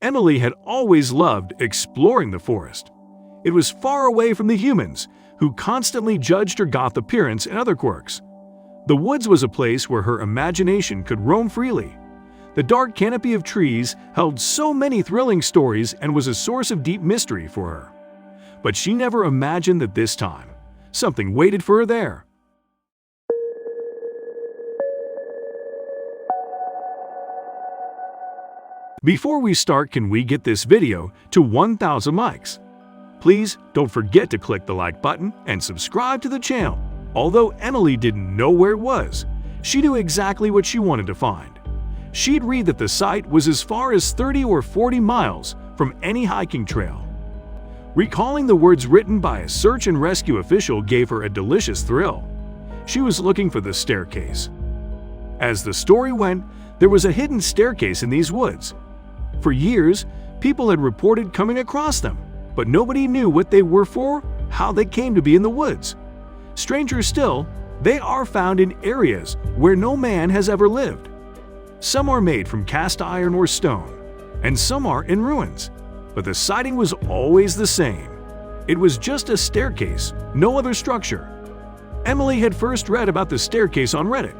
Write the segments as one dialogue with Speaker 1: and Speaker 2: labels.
Speaker 1: Emily had always loved exploring the forest. It was far away from the humans, who constantly judged her goth appearance and other quirks. The woods was a place where her imagination could roam freely. The dark canopy of trees held so many thrilling stories and was a source of deep mystery for her. But she never imagined that this time, something waited for her there. Before we start, can we get this video to 1,000 likes? Please don't forget to click the like button and subscribe to the channel. Although Emily didn't know where it was, she knew exactly what she wanted to find. She'd read that the site was as far as 30 or 40 miles from any hiking trail. Recalling the words written by a search and rescue official gave her a delicious thrill. She was looking for the staircase. As the story went, there was a hidden staircase in these woods. For years, people had reported coming across them, but nobody knew what they were for, how they came to be in the woods. Stranger still, they are found in areas where no man has ever lived. Some are made from cast iron or stone, and some are in ruins, but the sighting was always the same. It was just a staircase, no other structure. Emily had first read about the staircase on Reddit.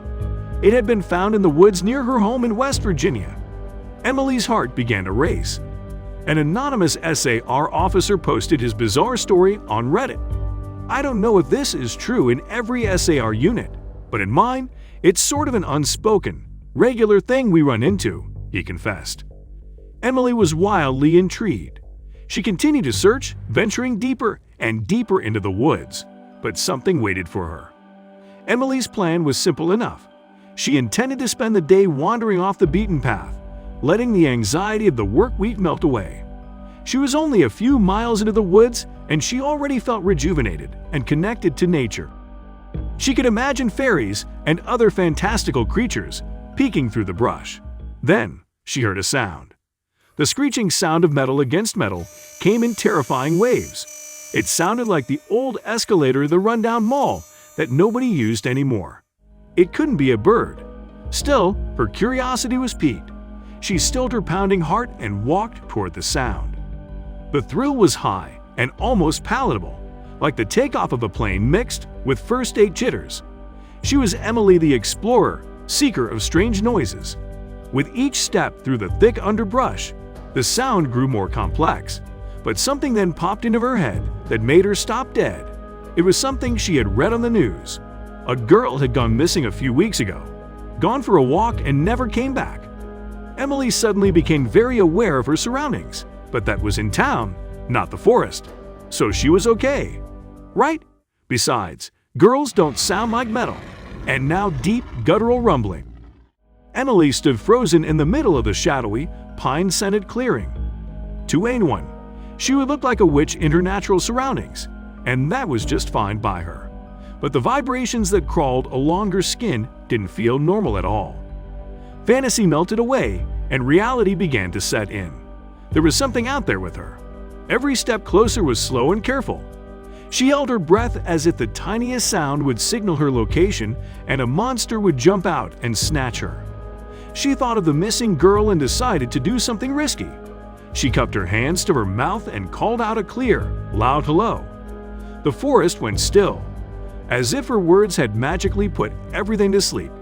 Speaker 1: It had been found in the woods near her home in West Virginia. Emily's heart began to race. An anonymous SAR officer posted his bizarre story on Reddit. I don't know if this is true in every SAR unit, but in mine, it's sort of an unspoken, regular thing we run into, he confessed. Emily was wildly intrigued. She continued to search, venturing deeper and deeper into the woods, but something waited for her. Emily's plan was simple enough. She intended to spend the day wandering off the beaten path, letting the anxiety of the work week melt away. She was only a few miles into the woods, and she already felt rejuvenated and connected to nature. She could imagine fairies and other fantastical creatures peeking through the brush. Then she heard a sound. The screeching sound of metal against metal came in terrifying waves. It sounded like the old escalator of the rundown mall that nobody used anymore. It couldn't be a bird. Still, her curiosity was piqued. She stilled her pounding heart and walked toward the sound. The thrill was high and almost palatable, like the takeoff of a plane mixed with first-date jitters. She was Emily the explorer, seeker of strange noises. With each step through the thick underbrush, the sound grew more complex, but something then popped into her head that made her stop dead. It was something she had read on the news. A girl had gone missing a few weeks ago, gone for a walk and never came back. Emily suddenly became very aware of her surroundings, but that was in town, not the forest. So she was okay, right? Besides, girls don't sound like metal. And now deep, guttural rumbling. Emily stood frozen in the middle of the shadowy, pine-scented clearing. To anyone, she would look like a witch in her natural surroundings, and that was just fine by her. But the vibrations that crawled along her skin didn't feel normal at all. Fantasy melted away, and reality began to set in. There was something out there with her. Every step closer was slow and careful. She held her breath as if the tiniest sound would signal her location and a monster would jump out and snatch her. She thought of the missing girl and decided to do something risky. She cupped her hands to her mouth and called out a clear, loud hello. The forest went still, as if her words had magically put everything to sleep.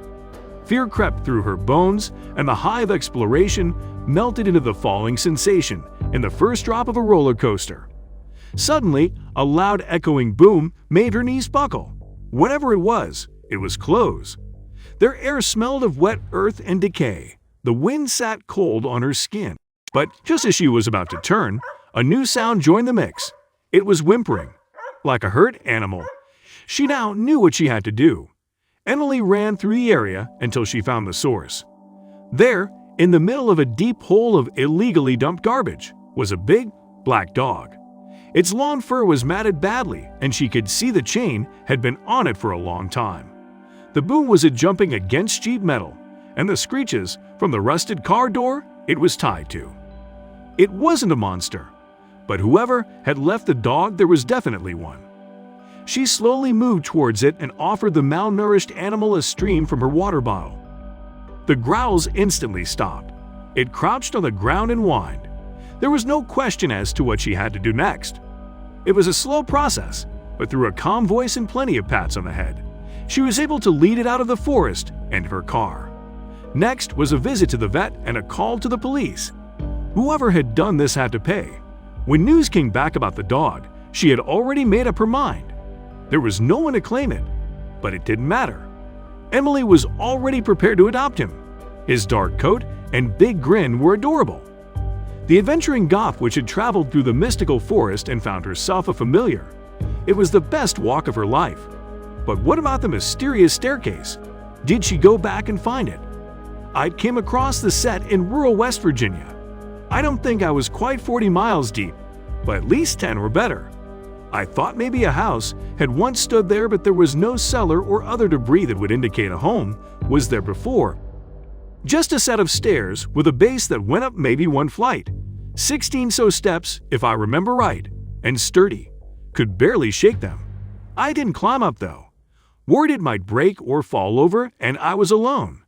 Speaker 1: Fear crept through her bones, and the high of exploration melted into the falling sensation in the first drop of a roller coaster. Suddenly, a loud echoing boom made her knees buckle. Whatever it was close. Their air smelled of wet earth and decay. The wind sat cold on her skin. But just as she was about to turn, a new sound joined the mix. It was whimpering, like a hurt animal. She now knew what she had to do. Emily ran through the area until she found the source. There, in the middle of a deep hole of illegally dumped garbage, was a big, black dog. Its long fur was matted badly, and she could see the chain had been on it for a long time. The boom was jumping against sheet metal, and the screeches from the rusted car door it was tied to. It wasn't a monster, but whoever had left the dog, there was definitely one. She slowly moved towards it and offered the malnourished animal a stream from her water bottle. The growls instantly stopped. It crouched on the ground and whined. There was no question as to what she had to do next. It was a slow process, but through a calm voice and plenty of pats on the head, she was able to lead it out of the forest and her car. Next was a visit to the vet and a call to the police. Whoever had done this had to pay. When news came back about the dog, she had already made up her mind. There was no one to claim it, but it didn't matter. Emily was already prepared to adopt him. His dark coat and big grin were adorable. The adventuring goth which had traveled through the mystical forest and found herself a familiar. It was the best walk of her life. But what about the mysterious staircase? Did she go back and find it? I came across the set in rural West Virginia. I don't think I was quite 40 miles deep, but at least 10 or better. I thought maybe a house had once stood there, but there was no cellar or other debris that would indicate a home was there before. Just a set of stairs with a base that went up maybe one flight. 16 so steps, if I remember right, and sturdy. Could barely shake them. I didn't climb up though. Worried it might break or fall over, and I was alone.